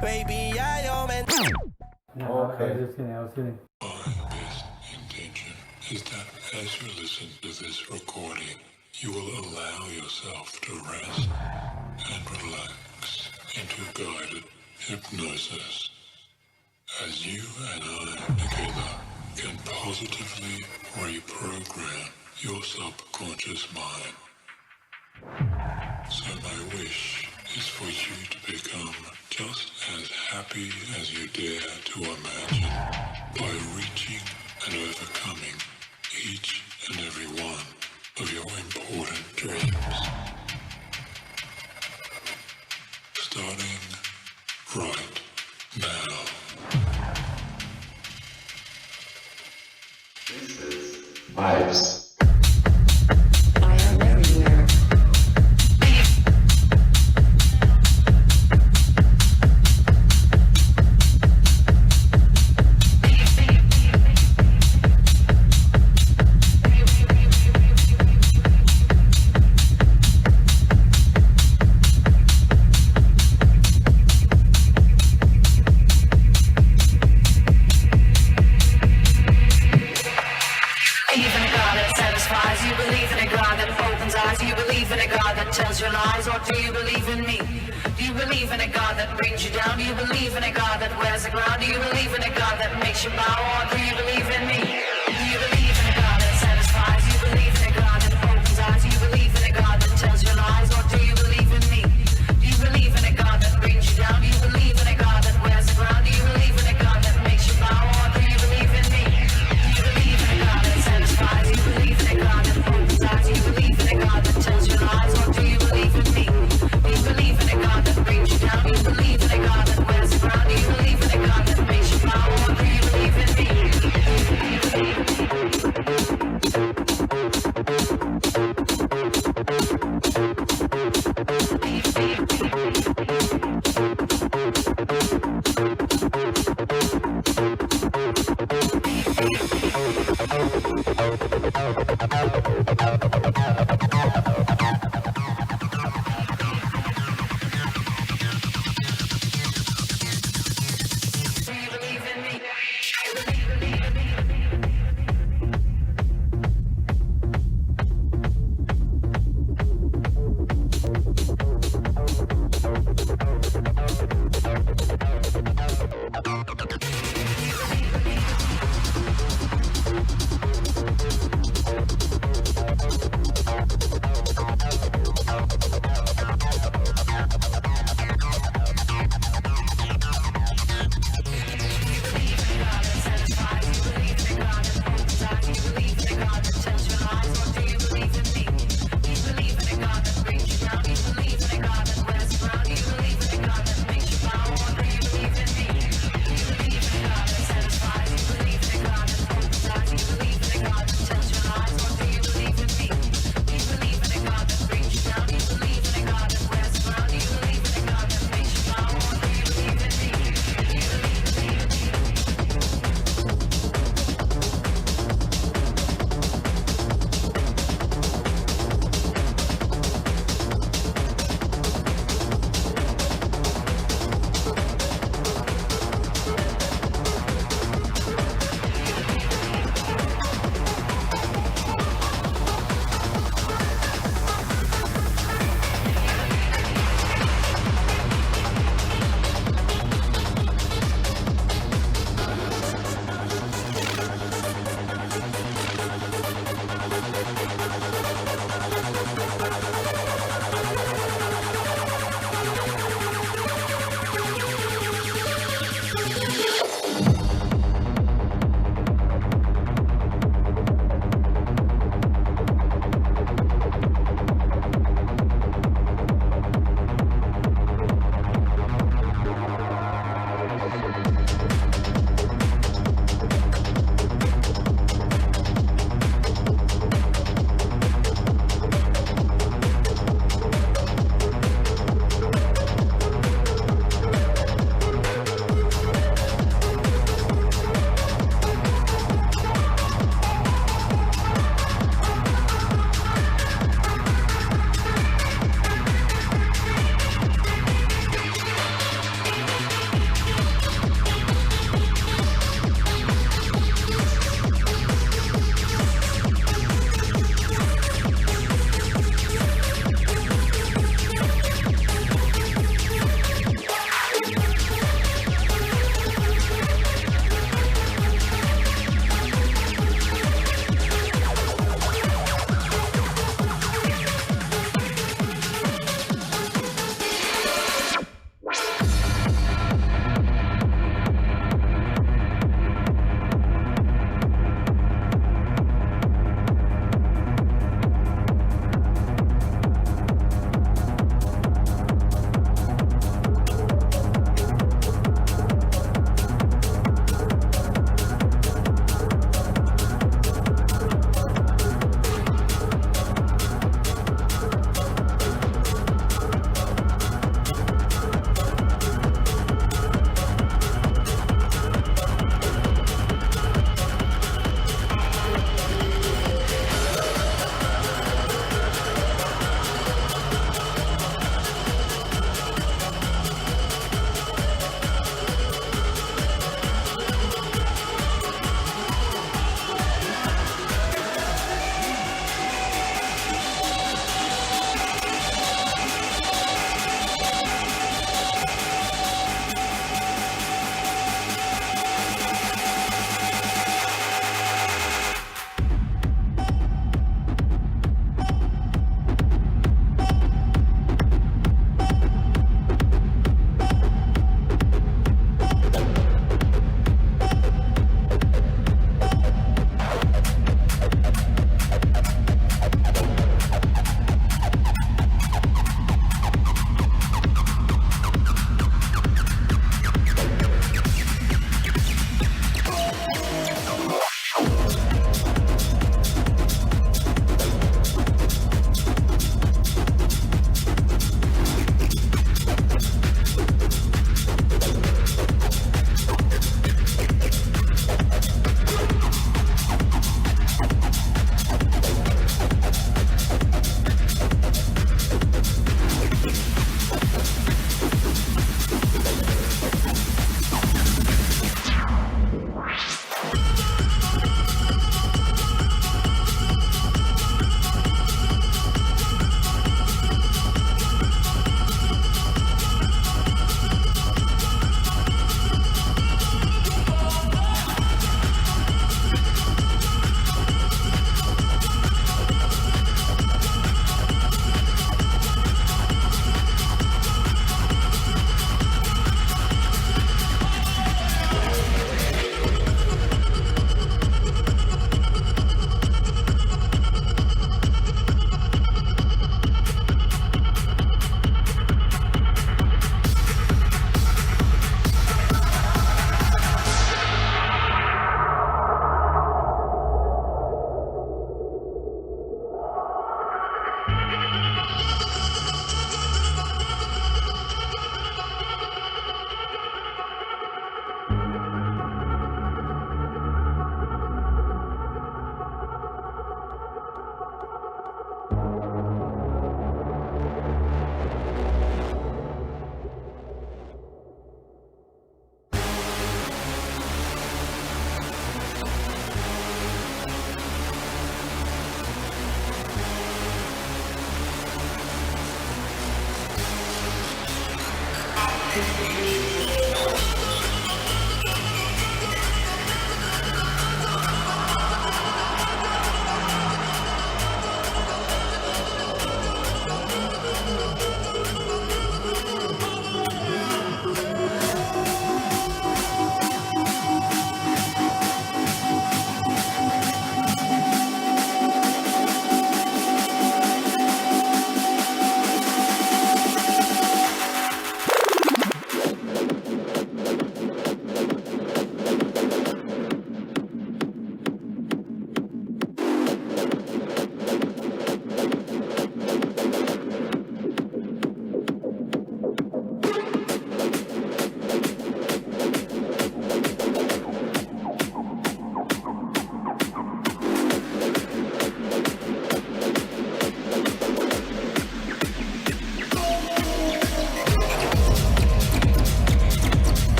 Baby, I am in. Okay. I was kidding. My best intention is that as you listen to this recording, you will allow yourself to rest and relax into guided hypnosis. As you and I together can positively reprogram your subconscious mind. So my wish is for you to become just as happy as you dare to imagine by reaching and overcoming each and every one of your important dreams. Starting right now. This is Vibes. I am everywhere. Tells your lies, or do you believe in me? Do you believe in a God that brings you down? Do you believe in a God that wears the ground? Do you believe in a God that makes you bow? Or do you believe in me? Do you believe in a God that satisfies? Do you believe in a God that opens eyes? Do you believe in a God that tells your lies? Or do you believe in me? Do you believe in a God that brings you down? Do you believe in a God that wears the ground? Do you believe in a God that makes you bow? Or do you believe in me? Do you believe in a God that satisfies? Do you believe in a God that opens eyes? Do you believe in a God that tells your lies? Or do you believe in me? Do you believe in a God that brings you down? Do you believe in a God that wears the ground? Do you believe in a God that makes you bow?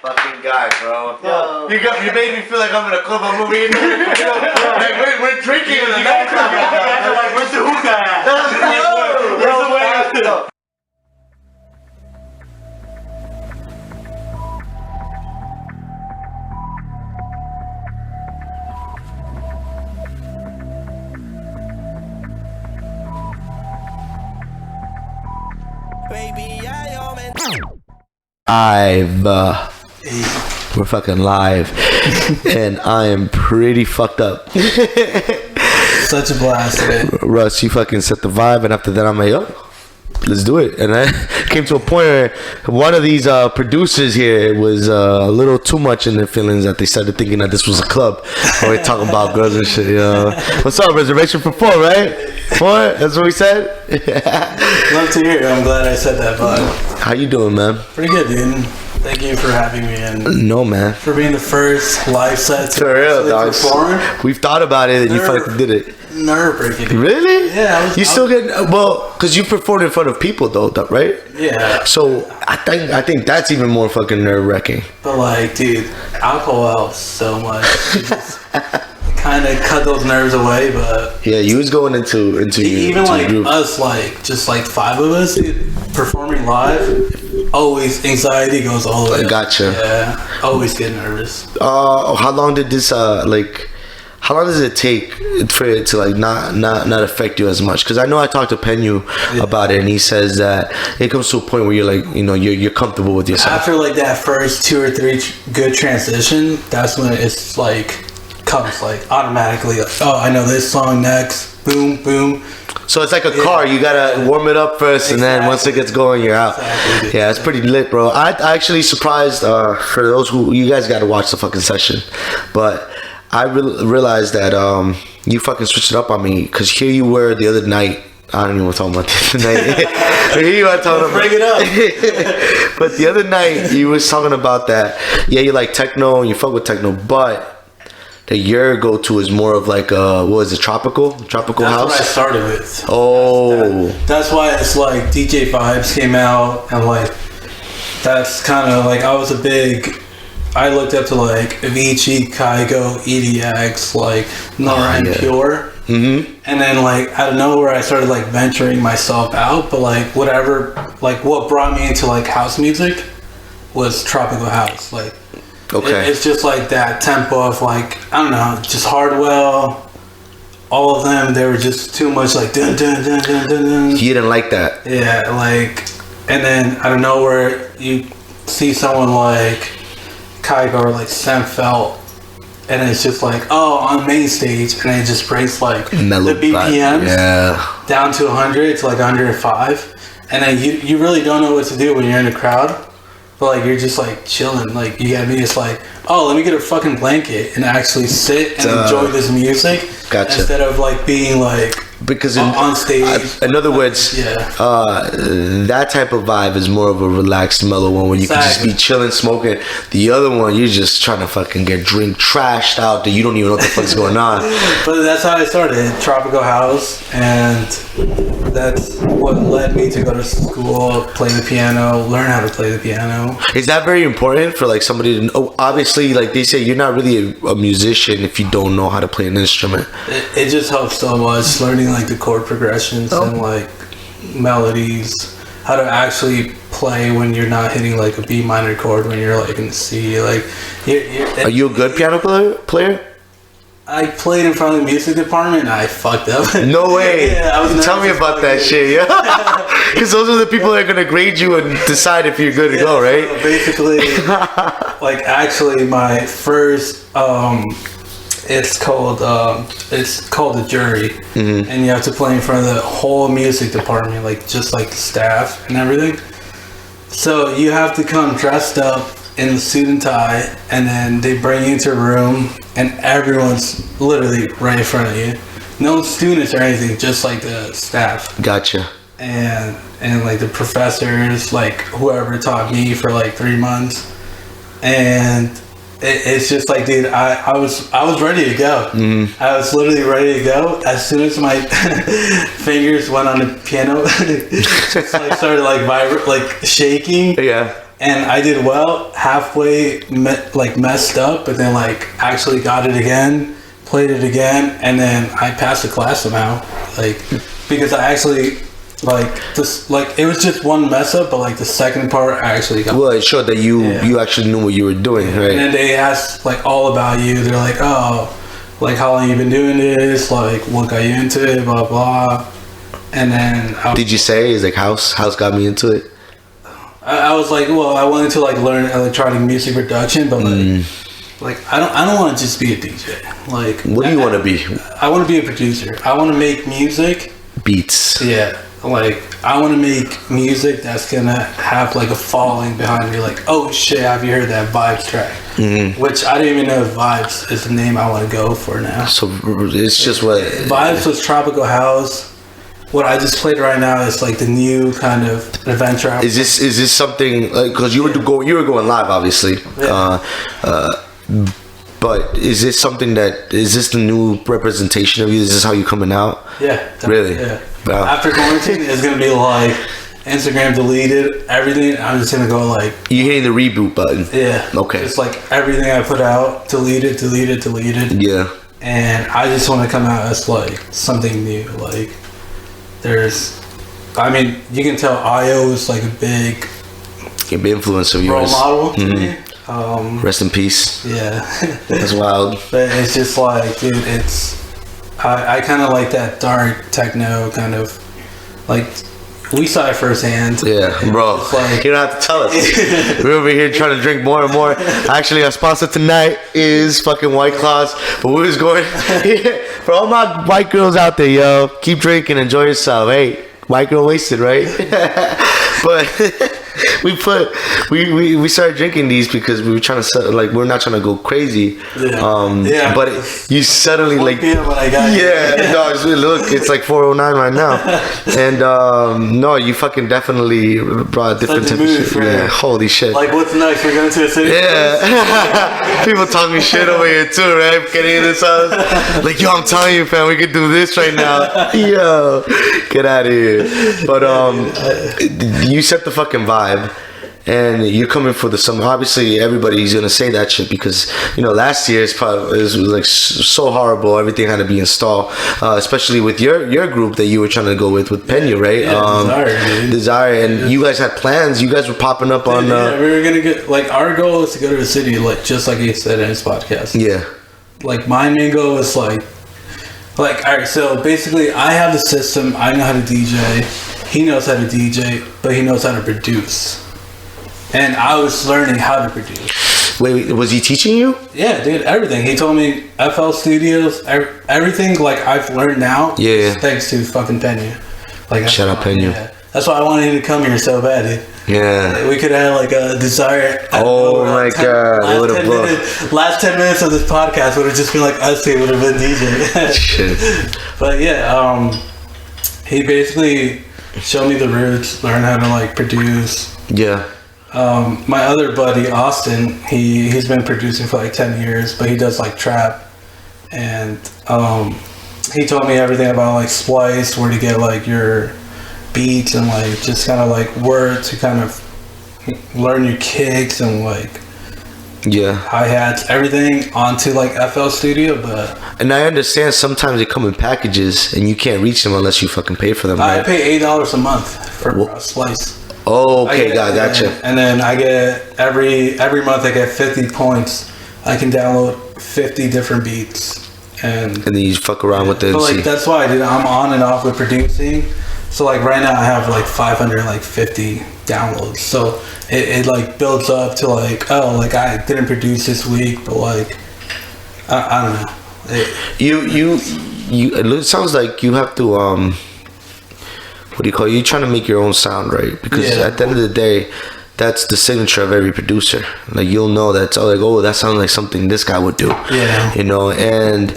fucking guy, bro. Yo. You made me feel like I'm in a club. I'm moving in. Like we're drinking in the nightclub. Like, where's the hookah at? Where's the way? We're fucking live, and I am pretty fucked up. Such a blast, man. Russ, you fucking set the vibe, and after that, I'm like, oh, let's do it. And I came to a point where one of these producers here was a little too much in their feelings that they started thinking that this was a club. Or we talking about girls and shit. What's up? Reservation for 4, right? 4? That's what we said. Love to hear it. I'm glad I said that, bud. How you doing, man? Pretty good, dude. Thank you for having me and no, man. for being the first live set to for real, dog. perform. We've thought about it, and you fucking did it. Nerve-breaking. Really? Yeah. Still getting because you performed in front of people though, right? Yeah. So I think that's even more fucking nerve-wracking. But like, dude, alcohol helps so much. Kind of cut those nerves away, but yeah, you was going into even like group. us, like just like 5 of us, dude, performing live. Always anxiety goes all the way. Gotcha. Yeah, always get nervous. How long did this how long does it take for it to like not affect you as much? Because I know I talked to Penyu about it, and he says that it comes to a point where you're like, you're comfortable with yourself. After like that first 2 or 3 good transition, that's when it's like comes like automatically. Like, oh, I know this song next. Boom, boom. So it's like a car. You gotta warm it up first, and then once it gets going, you're out. Exactly. Yeah, it's pretty lit, bro. I actually surprised for those who you guys gotta watch the fucking session, but I realized that you fucking switched it up on me because here you were the other night. I don't even want to talk about the other night. Here you are talking about. Bring it up. But the other night you was talking about that. Yeah, you like techno and you fuck with techno, but that your go-to is more of like what was it, tropical house? That's what I started with. Oh, that's why it's like DJ Vibes came out, and like that's kind of like I looked up to like Avicii, Kygo, EDX, like Nora and Pure. Mm-hmm. And then like out of nowhere I started like venturing myself out, but like whatever, like what brought me into like house music was tropical house. Like okay, it's just like that tempo of like, I don't know, just Hardwell, all of them, they were just too much like dun dun dun dun dun dun. You didn't like that? Yeah, like, and then out of nowhere you see someone like Kygo or like Sam Felt, and it's just like, oh, on main stage, and it just breaks like mellow the BPMs down to 100 to like 105, and then you really don't know what to do when you're in the crowd. But like you're just like chilling, like you gotta be just like, oh, let me get a fucking blanket and actually sit and enjoy this music. Gotcha. Instead of like being like because on stage. In other words, that type of vibe is more of a relaxed, mellow one where you can just be chilling, smoking. The other one, you're just trying to fucking get drink trashed out that you don't even know what the fuck's going on. But that's how I started, tropical house, and that's what led me to go to school, play the piano, learn how to play the piano. Is that very important for like somebody to know? Obviously, like they say, you're not really a musician if you don't know how to play an instrument. It just helps so much, learning like the chord progressions and like melodies, how to actually play when you're not hitting like a B minor chord, when you're like in C. Like, are you a good piano player? I played in front of the music department and I fucked up. No way. Yeah, tell me about that shit, yeah. Because those are the people that are gonna grade you and decide if you're good to go, right? So basically, like actually, my first it's called the jury, and you have to play in front of the whole music department, like just like the staff and everything. So you have to come dressed up in the suit and tie, and then they bring you into a room, and everyone's literally right in front of you. No students or anything, just like the staff. Gotcha. And like the professors, like whoever taught me for like 3 months, and it's just like, dude, I was ready to go. I was literally ready to go. As soon as my fingers went on the piano, just like started like shaking. Yeah. and I did well. Halfway, messed up, but then like actually got it again, played it again, and then I passed the class somehow. Like because I actually it was just one mess up, but like the second part I actually got. Well, it showed that you actually knew what you were doing, right? And then they asked like all about you. They're like, oh, like how long you been doing this? Like what got you into it? Blah blah. And then did you say is like house got me into it? I was like, well, I wanted to like learn electronic music production, but like I don't want to just be a DJ. Like what do you want to be? I want to be a producer. I want to make music, beats. Yeah, like I want to make music that's gonna have like a following behind me. Like, oh shit, have you heard that Vibes track? Which I didn't even know if Vibes is the name I want to go for now. So it's just what Vibes was tropical house. What I just played right now is like the new kind of adventure. Is this something like because you were going live obviously, but is this something is this the new representation of you? Is this how you coming out? Yeah, really. Yeah. Wow. After quarantine, it's gonna be like Instagram deleted everything. I'm just gonna go like you hitting the reboot button. Yeah. Okay. It's like everything I put out, deleted. Yeah. And I just want to come out as like something new, like. I mean, you can tell Io is like a big influence of yours. Role model to me. Rest in peace. Yeah. That's wild. But it's just like, dude, I kind of like that dark techno kind of, like, we saw it firsthand. Yeah, bro. Like, you don't have to tell us. We're over here trying to drink more and more. Actually, our sponsor tonight is fucking White Claws. But we was going for all my white girls out there, yo. Keep drinking, enjoy yourself. Hey, white girl wasted, right? But we started drinking these because we were trying to we're not trying to go crazy. Yeah. But you suddenly like look, it's like 4:09 right now, and no, you fucking definitely brought a different temperature. Yeah, holy shit. Like what's next? We're going to a city. Yeah. People talking shit over here too, right? Getting in this house. Like, yo, I'm telling you, fam, we could do this right now. Yo, get out of here. But you set the fucking vibe, and you're coming for the summer. Obviously, everybody's gonna say that shit because last year it was like so horrible. Everything had to be installed, especially with your group that you were trying to go with Penyu, right? Yeah, Dsire, and you guys had plans. You guys were popping up on. We were gonna get like our goal is to go to the city, like just like he said in his podcast. Yeah. Like my main goal is like all right. So basically, I have the system. I know how to DJ. He knows how to DJ, but he knows how to produce. And I was learning how to produce. Wait, was he teaching you? Yeah, dude, everything. He told me FL Studios, everything like I've learned now. Yeah. Thanks to fucking Penyu. Like shout out Penyu. Yeah. That's why I wanted you to come here so bad, dude. Yeah. We could have like a Dsire. Oh my god! Last 10 minutes of this podcast would have just been like us two would have been DJ. Shit. But yeah, he basically showed me the roots, learn how to like produce. Yeah. My other buddy Austin, he's been producing for like 10 years, but he does like trap, and he told me everything about like splice, where to get like your beats and like just kind of like where to kind of learn your kicks and like hi-hats, everything onto like FL Studio. But and I understand sometimes they come in packages and you can't reach them unless you fucking pay for them, right? I pay $8 a month for a slice. Oh, okay, gotcha. And then I get every month I get 50 points. I can download 50 different beats, and then you fuck around with it. But like that's why I'm on and off with producing. So like right now I have like 550 downloads. So it like builds up to like, oh, like I didn't produce this week, but like I don't know. It sounds like you have to what do you call it? You're trying to make your own sound, right? Because at the end of the day, that's the signature of every producer. Like you'll know that's that sounds like something this guy would do. Yeah. And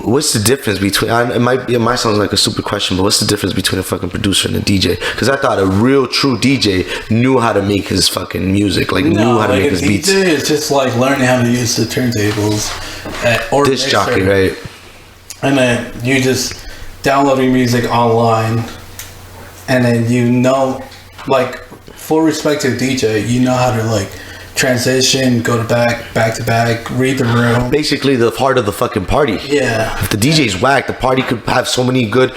what's the difference between? It might sound like a stupid question, but what's the difference between a fucking producer and a DJ? Because I thought a real true DJ knew how to make his fucking music, knew how to make his beats. DJ is just like learning how to use the turntables or disc jockey, right? And then you just download your music online, and then like full respect to a DJ. You know how to like transition, go to back to back, read the room. Basically, the heart of the fucking party. Yeah. If the DJ's whack, the party could have so many good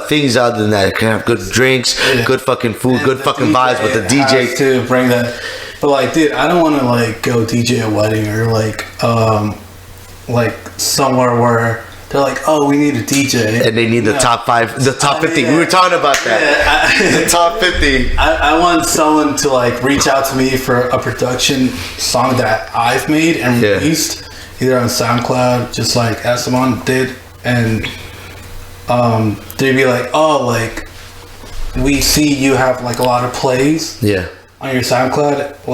things other than that. It can have good drinks, good fucking food, good fucking vibes. But the DJ has to bring that. But like, dude, I don't want to like go DJ a wedding or like somewhere where they're like, oh, we need a DJ, and they need the top 5, the top 50. We were talking about that. The top 50. I want someone to like reach out to me for a production song that I've made and released either on SoundCloud, just like as someone did, and they'd be like, oh, like we see you have like a lot of plays on your SoundCloud,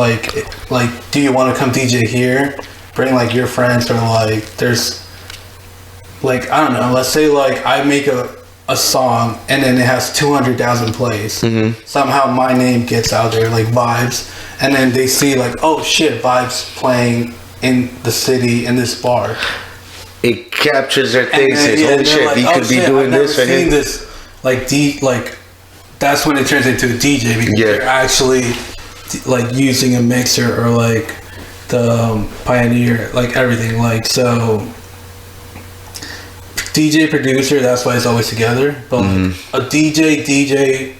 like do you want to come DJ here? Bring like your friends, or like there's like, I don't know, let's say like I make a song and then it has 200,000 plays. Somehow my name gets out there, like Vibes, and then they see like, oh shit, Vibes playing in the city in this bar. It captures their thing. Says, holy shit, like, he could be doing this for him. This, like that's when it turns into a DJ, because they're actually like using a mixer or like the Pioneer, like everything, like so. DJ producer, that's why it's always together. But a DJ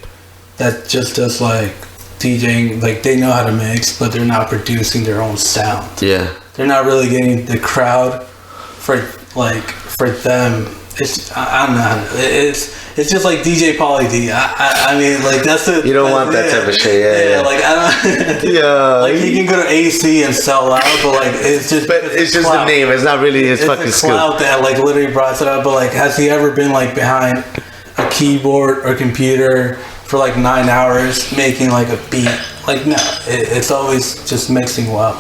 that just does like DJing, like they know how to mix, but they're not producing their own sound. Yeah, they're not really getting the crowd for them. It's I don't know. It's just like DJ Pauly D. I mean, like that's the. You don't want that type of shit. Yeah. Like I don't. Like he can go to AC and sell out, but like it's just. But it's just the name. It's not really his fucking skill. It's that like literally brought it up. But like, has he ever been like behind a keyboard or computer for like 9 hours making like a beat? Like no, it's always just mixing well.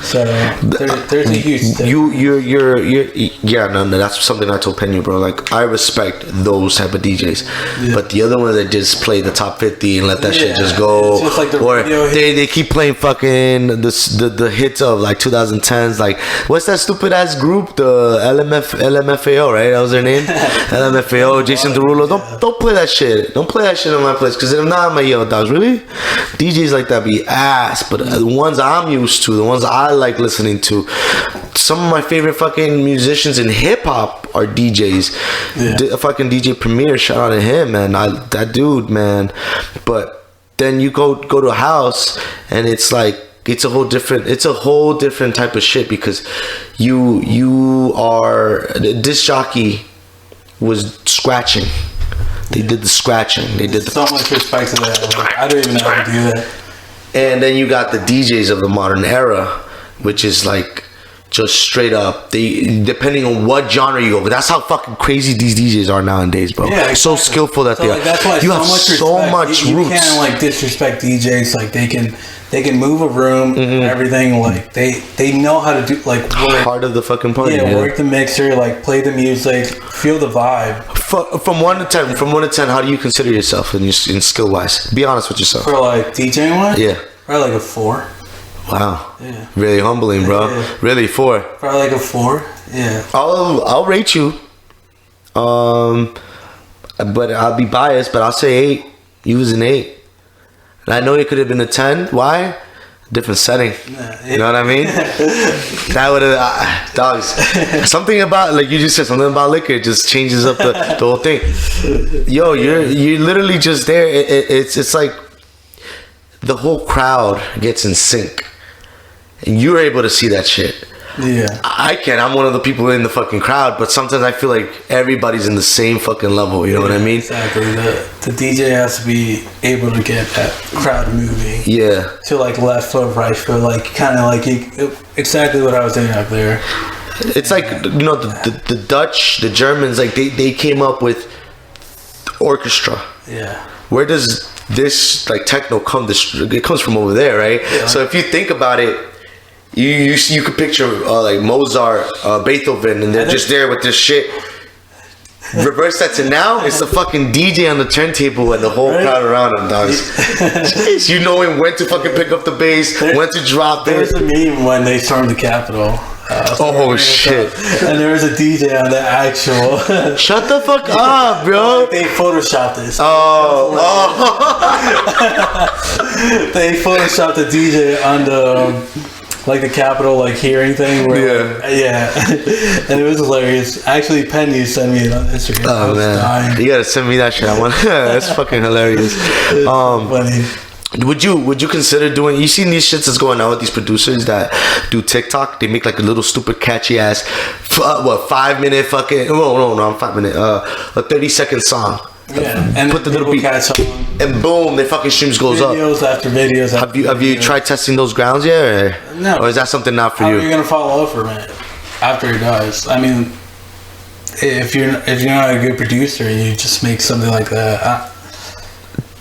So there's a huge thing. You're no, that's something I told Penyu, bro. Like I respect those type of DJs, but the other ones that just play the top 50 and let that shit just go, just like the or they keep playing fucking the hits of like 2010s. Like what's that stupid ass group? The LMFAO, right? That was their name. LMFAO, Jason Derulo. Don't play that shit. Don't play that shit on my place, because if not, I'm like, yo, dogs, really? DJs like that be ass, but the ones I'm used to, the ones I like listening to, some of my favorite fucking musicians in hip hop are DJs. Fucking DJ Premier, shout out to him, man. That dude, man. But then you go to a house and it's like it's a whole different type of shit, because you are the disc jockey was scratching. They did the scratching. They did so much respect to that. Like, I don't even know how to do that. And then you got the DJs of the modern era, which is like just straight up. They, depending on what genre you go, but that's how fucking crazy these DJs are nowadays, bro. Yeah, exactly. So skillful that they are. That's why you have so much you roots. You can't like disrespect DJs. Like they can move a room and everything. Like they know how to do like work. Part of the fucking party. Yeah, work the mixer, like play the music, feel the vibe. From 1 to 10, how do you consider yourself in skill wise? Be honest with yourself. For like DJing wise? Yeah. Probably like a 4. Wow. Yeah. Really humbling, bro. Yeah. Really 4. Probably like a 4. Yeah. I'll rate you. But I'll be biased, but I'll say 8. You was an 8. And I know it could have been a 10. Why? Different setting. You know what I mean? That would have dogs. Something about, like you just said, something about liquor just changes up the whole thing. Yo, you're literally just there. It's like the whole crowd gets in sync, and you're able to see that shit. Yeah, I can't. I'm one of the people in the fucking crowd, but sometimes I feel like everybody's in the same fucking level. You know what I mean? Exactly. The DJ has to be able to get that crowd moving. Yeah. To like left foot, right foot, like kind of like exactly what I was doing up there. It's like, you know, the Dutch, the Germans, like they came up with orchestra. Yeah. Where does this like techno come? It comes from over there, right? Yeah. So if you think about it, you could picture like Mozart, Beethoven, and they're just there with this shit. Reverse that to now, it's the fucking DJ on the turntable and the whole crowd around him, dogs. Jeez, you knowing when to fucking pick up the bass, when to drop it. There's a meme when they stormed the Capitol, Oh shit! And there was a DJ on the actual. Shut the fuck up, bro. They photoshopped this. Oh. They photoshopped the DJ on the the Capitol hearing thing. Where, yeah. And it was hilarious. Actually, Penyu sent me it on Instagram. Oh man, dying. You gotta send me that shit. I want. That's fucking hilarious. Funny. Would you consider doing? You seen these shits that's going on with these producers that do TikTok? They make a little stupid catchy ass, 5 minute fucking? No, I'm 5 minute. A 30-second song. Yeah, and put the little beat catch on, and boom, their fucking streams goes videos up. After videos. Have you tried testing those grounds yet? Or, no. Or is that something not for you? How are you gonna follow up from it after he dies? I mean, if you're not a good producer, you just make something like that.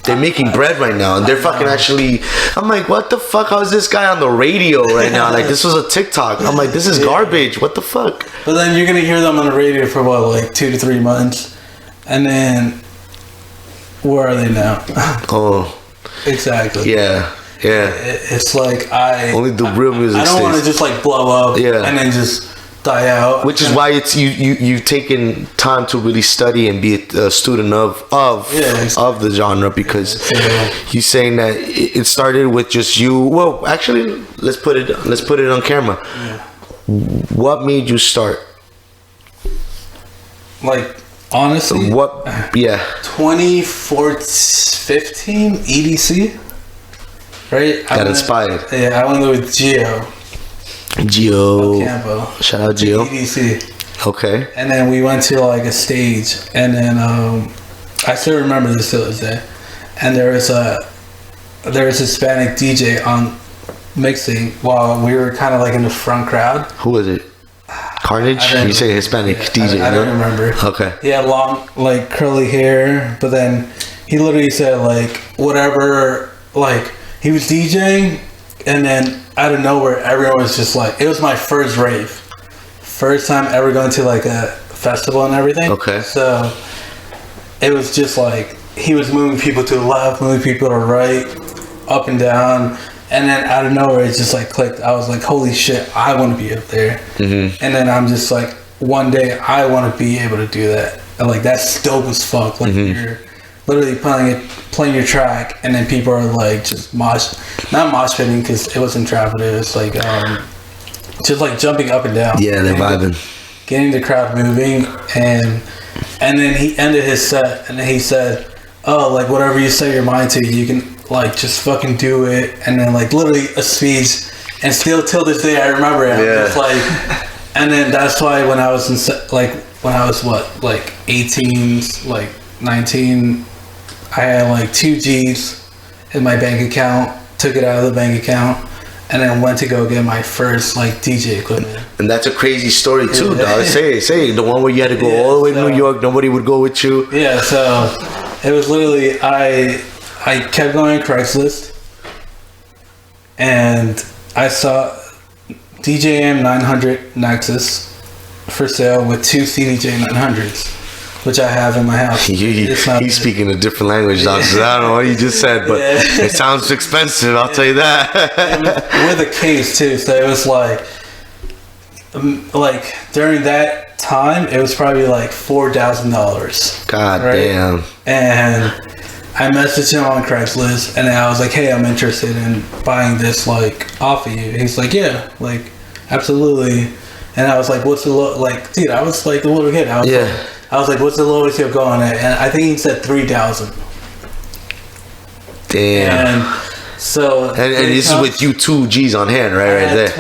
They're making bread right now, and they're fucking actually. I'm like, what the fuck? How is this guy on the radio right now? Like, this was a TikTok. I'm like, this is garbage. What the fuck? But then you're gonna hear them on the radio for 2 to 3 months, and then where are they now? Oh, exactly. Yeah. It's like only the real music. I don't want to just blow up. Yeah. And then just die out. Which is why it's you've taken time to really study and be a student of the genre, because you're saying that it started with just you. Well, actually, let's put it on camera. Yeah. What made you start? Honestly, what? Yeah. 2015 EDC. Right. Got inspired. Yeah, I went with Gio. Campo. Shout out Gio. EDC. Okay. And then we went to a stage, and then I still remember this till this day. And there was a Hispanic DJ on mixing while we were kind of in the front crowd. Who was it? Carnage? You say Hispanic DJ? I don't remember. Okay. He had long curly hair, but then he literally said whatever. He was DJing, and then out of nowhere, everyone was just it was my first rave. First time ever going to a festival and everything. Okay. So it was just he was moving people to the left, moving people to the right, up and down. And then out of nowhere, it just clicked. I was like, holy shit, I want to be up there. Mm-hmm. And then I'm just one day I want to be able to do that. And that's dope as fuck. You're literally playing your track, and then people are just not mosh pitting because it wasn't traffic. It was just jumping up and down. Yeah, they're vibing, getting the crowd moving, and then he ended his set, and then he said, "Oh, whatever you set your mind to, you can just fucking do it." And then literally a speech, and still till this day I remember it. Yeah. I'm just and then that's why when I was when I was 18, 19. I had 2 G's in my bank account, took it out of the bank account, and then went to go get my first DJ equipment. And that's a crazy story too, dog. Say the one where you had to go all the way to New York, nobody would go with you. Yeah, so it was literally I kept going on Craigslist, and I saw DJM 900 Nexus for sale with 2 CDJ 900s. Which I have in my house. He's speaking a different language, dog. So I don't know what he just said, but it sounds expensive. I'll tell you that. With a case too, so it was during that time, it was probably $4,000. God damn. And I messaged him on Craigslist, and I was like, "Hey, I'm interested in buying this off of you." He's like, "Yeah, absolutely." And I was like, "What's the dude?" I was a little kid. I was like, what's the lowest you'll go on it? And I think he said 3,000. Damn. And so... And this is with you 2 G's on hand, right there.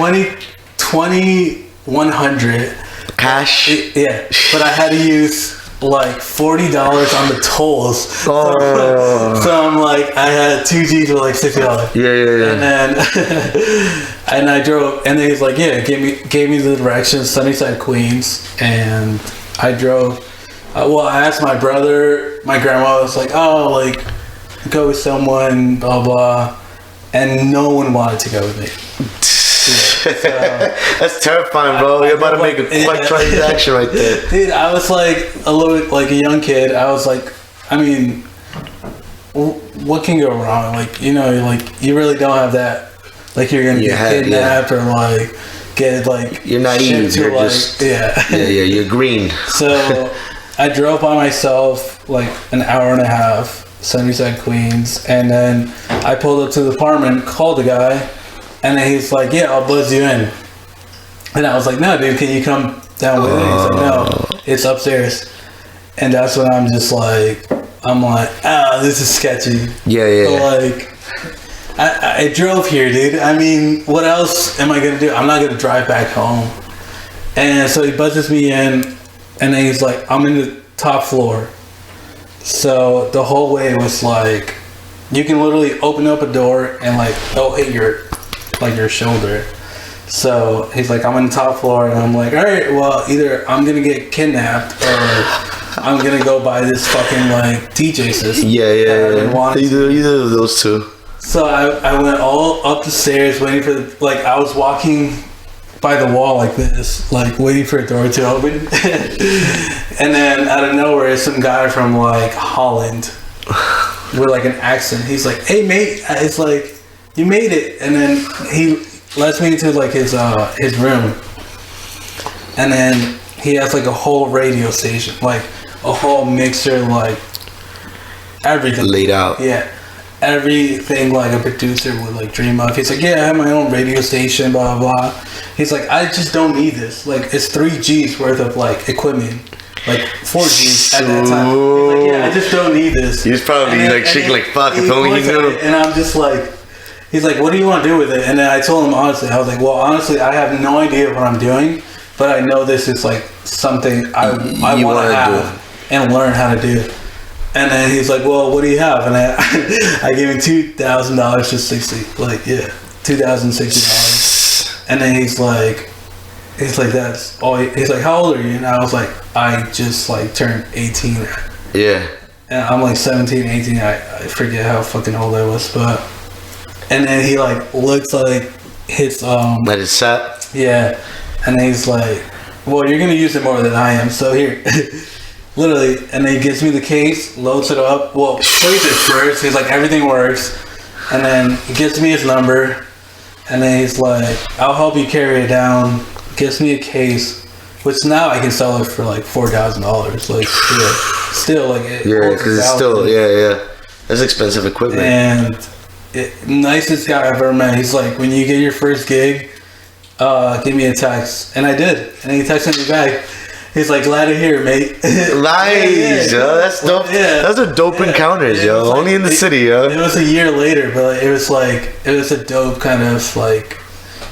100 cash? Yeah. But I had to use $40 on the tolls. Oh. So I'm I had 2 G's for $60. Yeah. And then... and I drove... And then he's like, yeah, gave me the directions, Sunnyside, Queens. And I drove... I asked my brother, my grandma was go with someone, blah, blah. And no one wanted to go with me. So, that's terrifying, bro. You're about to make a quite transaction right there. Dude, I was a little a young kid. I was I mean, what can go wrong? You really don't have that. You're going to get kidnapped or get like you're naive. You're like, just yeah. You're green. So I drove by myself like an hour and a half, Sunnyside, Queens, and then I pulled up to the apartment, called the guy, and then he's like, "Yeah, I'll buzz you in." And I was like, "No, dude, can you come down with me?" He's like, "No, it's upstairs." And that's when I'm like, this is sketchy. Yeah. But like, I drove here, dude. I mean, what else am I gonna do? I'm not gonna drive back home. And so he buzzes me in, and then he's like, I'm in the top floor. So the whole way was like, you can literally open up a door and like, it'll hit your shoulder. So he's like, I'm on the top floor, and I'm like, all right, well, either I'm gonna get kidnapped or I'm gonna go buy this fucking like DJ system. Yeah. Either of those two. So I went all up the stairs waiting for I was walking by the wall like this, like waiting for a door to open. And then out of nowhere, some guy from like Holland with like an accent. He's like, "Hey mate," it's like, "You made it." And then he lets me into like his room. And then he has like a whole radio station, like a whole mixer, like everything laid out. Yeah, everything like a producer would like dream of. He's like, "Yeah, I have my own radio station, blah blah blah." He's like, "I just don't need this. Like, it's 3 G's worth of like equipment, like 4 G's at that time." He's like, "Yeah, I just don't need this." He's probably like shaking like, "Fuck, if only he knew." And I'm just like, he's like, "What do you want to do with it?" And then I told him honestly, I was like, "Well, honestly, I have no idea what I'm doing, but I know this is like something I want to have and learn how to do." And then he's like, "Well, what do you have?" And I gave him $2,000 to 60, like $2,060. And then he's like, "That's all." He's like, "How old are you?" And I was like, "I just like turned 18." Yeah. And I'm like 17, 18. I forget how fucking old I was, but. And then he like looks like his Let it set. Yeah. And then he's like, "Well, you're gonna use it more than I am, so here." Literally. And then he gives me the case, loads it up. Well, plays it first. He's like, "Everything works." And then he gives me his number. And then he's like, "I'll help you carry it down." Gives me a case, which now I can sell it for like $4,000. Like, yeah, still like it. Yeah, because it's still that's expensive equipment. And nicest guy I've ever met. He's like, "When you get your first gig, give me a text." And I did. And he texted me back. He's like, "Glad to hear, mate." Nice, yo. That's dope. Yeah. Those are dope encounters, yo. Like, only in the city, yo. It was a year later, but it was a dope kind of like,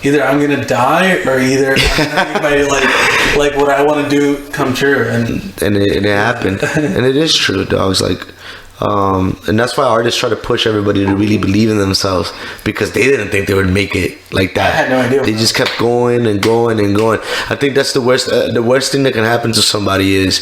either I'm gonna die or either anybody like what I want to do come true, and it happened, and it is true, dogs. Like, and that's why artists try to push everybody to really believe in themselves, because they didn't think they would make it like that. I had no idea. They just kept going and going and going. I think that's the worst. The worst thing that can happen to somebody is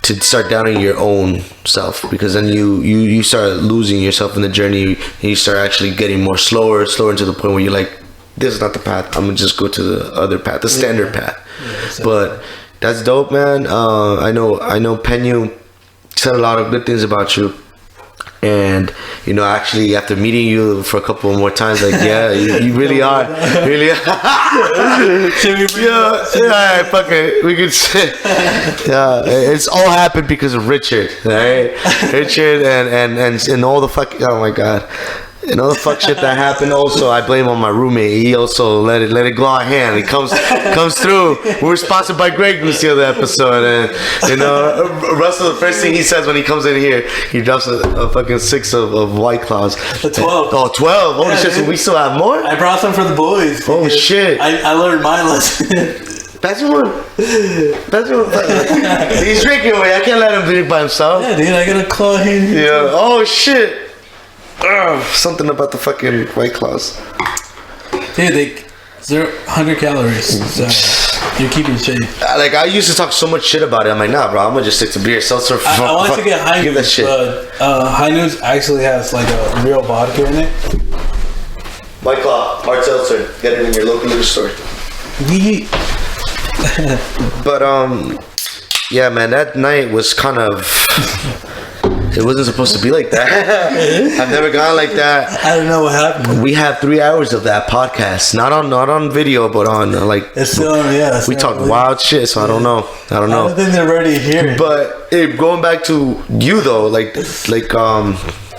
to start doubting your own self, because then you start losing yourself in the journey, and you start actually getting slower into the point where you're like, "This is not the path. I'm gonna just go to the other path, the standard path." Yeah, exactly. But that's dope, man. I know Penyu said a lot of good things about you. And actually, after meeting you for a couple more times, like, yeah, you really are, really. Yeah, fuck it, we could say, yeah, it's all happened because of Richard, right? Richard and all the fuck. Oh my god. And all the fuck shit that happened, also I blame on my roommate. He also let it go on hand. He comes through. We were sponsored by Greg Goose the other episode, and Roussell, the first thing he says when he comes in here, he drops a fucking 6 of White Claws. A 12. Oh, 12. Holy shit! So we still have more. I brought some for the boys. Oh shit! I learned my lesson. That's one. He's drinking away. I can't let him drink by himself. Yeah, dude, I got a claw here. Yeah. Oh shit. Something about the fucking White Claws. Dude, they're 100 calories, so you're keeping shape. Like, I used to talk so much shit about it. I'm like, nah, bro, I'm gonna just stick to beer. Seltzer. I wanted to get High Noons, but High Noons actually has like a real vodka in it. White Claw, hard seltzer. Get it in your local liquor store. But yeah, man, that night was kind of. It wasn't supposed to be like that. I've never gone like that. I don't know what happened. We have 3 hours of that podcast, not on video, but on like. It's still, yeah. We talk wild shit, so I don't know. I don't think they're ready to hear it. But hey, going back to you though, like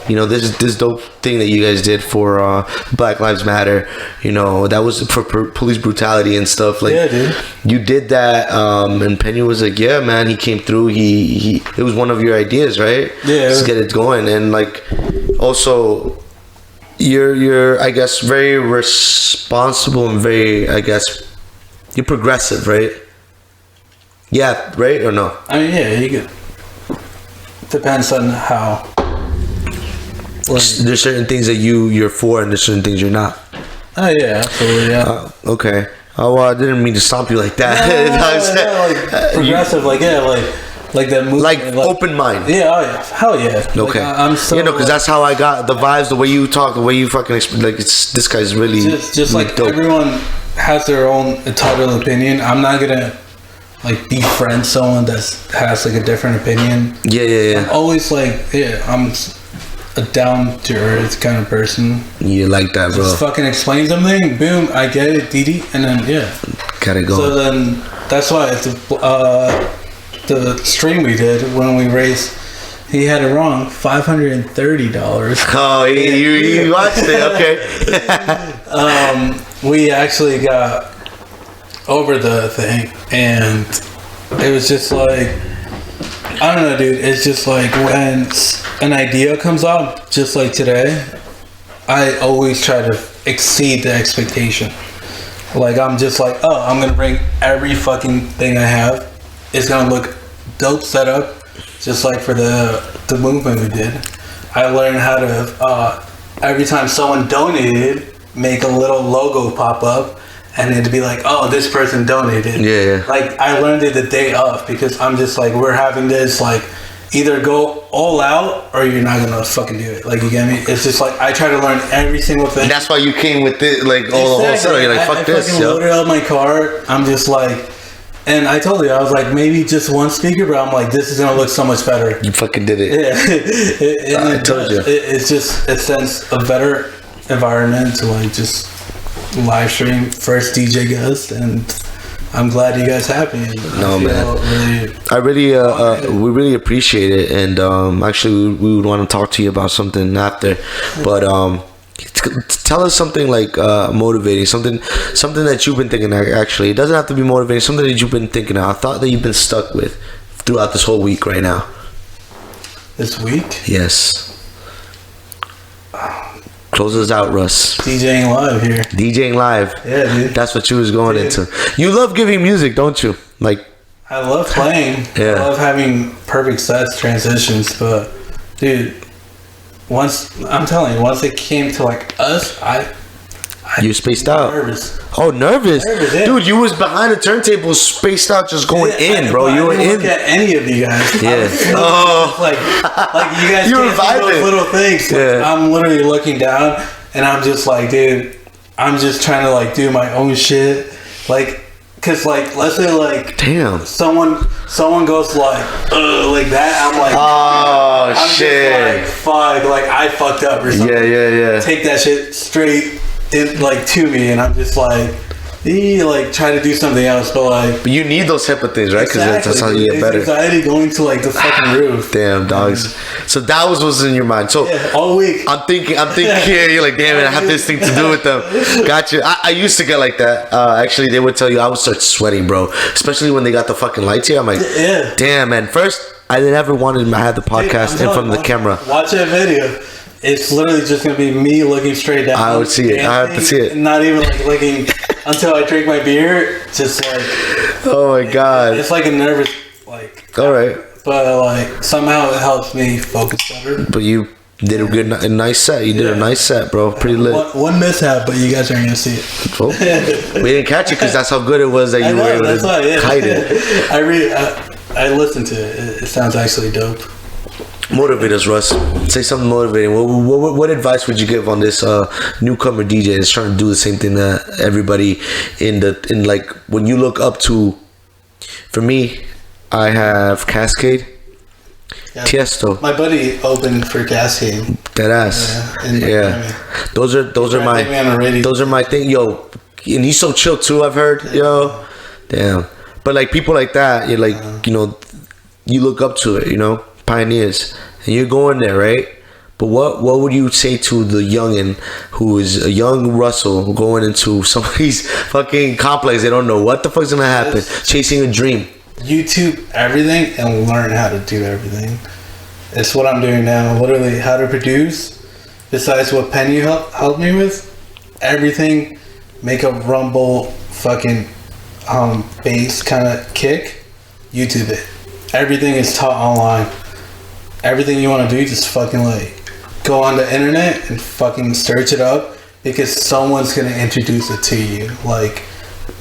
you know, this dope thing that you guys did for Black Lives Matter, you know, that was for police brutality and stuff. Like, yeah, dude. You did that, and Penyu was like, yeah, man, he came through. He it was one of your ideas, right? Yeah. Let's get it going. And like, also, you're I guess very responsible and very, I guess, you're progressive, right? Yeah, right or no? I mean, yeah, you could. Depends on how. There's certain things that you're for, and there's certain things you're not. Oh yeah, absolutely, yeah. Okay. Oh well, I didn't mean to stomp you like that. Like progressive, like that movie, like open mind. Yeah, oh yeah, hell yeah. Okay. Like, I'm so. You know, because that's how I got the vibes, the way you talk, the way you fucking like. It's this guy's really just like dope. Everyone has their own entitled opinion. I'm not gonna like befriend someone that has like a different opinion. Yeah. I'm always like, yeah, I'm a down to earth kind of person. You like that, bro? Just fucking explain something, boom, I get it, DD, and then yeah. Gotta go. So then that's why the stream we did when we raised, he had it wrong, $530. Oh, you watched it, okay. We actually got over the thing, and it was just like, I don't know, dude. It's just like when an idea comes up, just like today, I always try to exceed the expectation. Like, I'm just like, oh, I'm gonna bring every fucking thing I have. It's gonna look dope setup, just like for the movement we did. I learned how to every time someone donated, make a little logo pop up. And it'd be like, oh, this person donated. Yeah. Like, I learned it the day of because I'm just like, we're having this, like, either go all out or you're not gonna fucking do it. Like, you get me? It's just like, I try to learn every single thing. And that's why you came with it, like, all the whole setup. You're like, fuck this. I fucking loaded up my car. I'm just like, and I told you, I was like, maybe just one speaker, but I'm like, this is gonna look so much better. You fucking did it. Yeah. I told you. It's just, it sends a better environment to, like, just live stream first DJ guest, and I'm glad you guys happy. No, man. We really appreciate it, and actually we would want to talk to you about something after, but tell us something like motivating, something that you've been thinking. Actually, it doesn't have to be motivating. Something that you've been thinking of, a thought that you've been stuck with throughout this whole week right now. This week? Yes. Close us out, Russ. DJing live here. DJing live. Yeah, dude. That's what you was going into. You love giving music, don't you? Like, I love playing. Yeah. I love having perfect sets, transitions, but dude, once it came to like us, you spaced out. Nervous. Oh, nervous, yeah. dude. You was behind the turntable, spaced out, just going in, bro. You were in. Look at any of you guys. Yeah. Like you guys You were can't see those vibing. little things. Like, Yeah. I'm literally looking down, and I'm just like, dude, I'm just trying to like do my own shit, like. Cause like, let's say like, Damn. someone goes like that. I'm like, Oh I'm shit. just like, fuck, like I fucked up or something. Yeah. Take that shit straight in, like to me, and I'm just like, like try to do something else, but like. But you need those type of things, right? Because that's how you get better. Anxiety going to like the fucking roof. Damn, dogs. So that was in your mind. So Yeah, all week. I'm thinking. Yeah, you're like, damn it, I have this thing to do with them. Gotcha. I used to get like that. Actually, they would tell you I would start sweating, bro. Especially when they got the fucking lights here. I'm like, Yeah. damn, man. First, I never wanted to have the podcast in front of the camera. Watch that video. It's literally just gonna be me looking straight down. I would see it. I have to see it. Not even like looking until I drink my beer. Just like, Oh my god. it's like a nervous like. All right. But like somehow it helps me focus better. But you did a nice set. You did a nice set, bro. Pretty lit. One mishap, but you guys aren't gonna see it. Oh. We didn't catch it because that's how good it was that you were able that's why, to hide it. I listened to it. It sounds actually dope. Motivate us, Russ. Say something motivating. What advice would you give on this newcomer DJ that's trying to do the same thing that everybody in like when you look up to? For me, I have Cascade, Tiesto. My buddy opened for Gas Game. That ass. Yeah. Those are my thing, yo. And he's so chill too, I've heard, yo. Damn. But like people like that, you're like, you know, you look up to it, you know, pioneers, and you're going there, right? But what would you say to the youngin who is a young Roussell going into somebody's fucking complex? They don't know what the fuck's gonna happen, chasing a dream. YouTube everything and learn how to do everything. It's what I'm doing now. Literally, how to produce. Besides what Penyu helped me with, everything. Make a rumble, fucking bass kind of kick. YouTube it. Everything is taught online. Everything you want to do, just fucking like go on the internet and fucking search it up, because someone's gonna introduce it to you, like,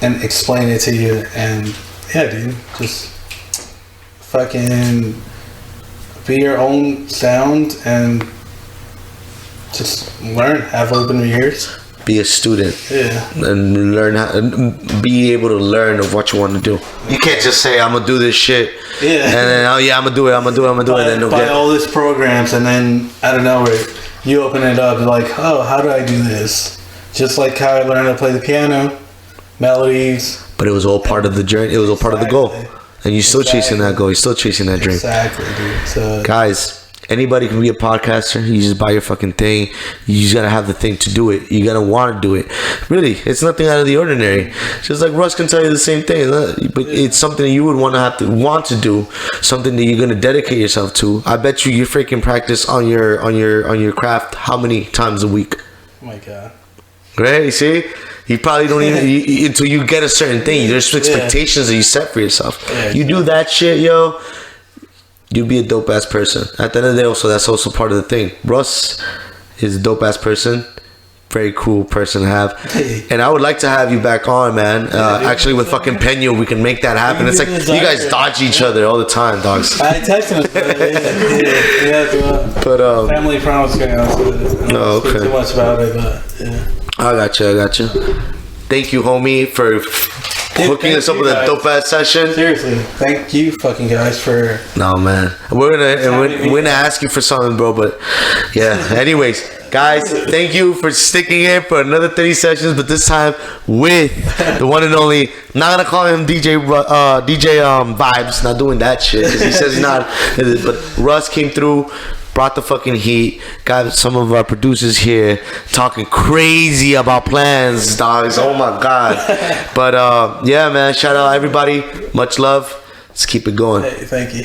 and explain it to you. And yeah, dude, just fucking be your own sound and just learn. Have open ears. Be a student. Yeah. And learn how, and be able to learn of what you want to do. You can't just say, I'm gonna do this shit. Yeah. And then, oh yeah, I'm gonna do it. And then buy all these programs, and then out of nowhere, you open it up, you're like, oh, how do I do this? Just like how I learned to play the piano, melodies. But it was all part of the journey. It was all part of the goal. And you're still chasing that goal. You're still chasing that dream. Exactly, dude. So, guys, anybody can be a podcaster. You just buy your fucking thing. You just gotta have the thing to do it. You gotta want to do it. Really, it's nothing out of the ordinary. Just like Russ can tell you the same thing, but it's something that you would want to do. Something that you're gonna dedicate yourself to. I bet you freaking practice on your craft how many times a week? oh my god. Right? You see? You probably don't even until you get a certain thing. There's expectations that you set for yourself. Yeah, you do that shit, yo. You be a dope ass person. At the end of the day, also that's also part of the thing. Russ is a dope ass person. Very cool person to have. And I would like to have you back on, man. Actually, with fucking Penyu, we can make that happen. It's like you guys dodge each other all the time, dogs. I texted him. But family promise going on. So I don't speak too much about it, but yeah. I got you. Thank you, homie, for hooking us up with a dope ass session. Seriously, thank you, fucking guys, for. No, man, we're gonna ask you for something, bro. But yeah. Anyways, guys, thank you for sticking in for another 30 sessions. But this time with the one and only. I'm not gonna call him DJ Vibes. Not doing that shit because he says he's not. But Russ came through. Brought the fucking heat. Got some of our producers here talking crazy about plans, dogs. Oh my god. But yeah, man. Shout out everybody. Much love. Let's keep it going. Hey, thank you.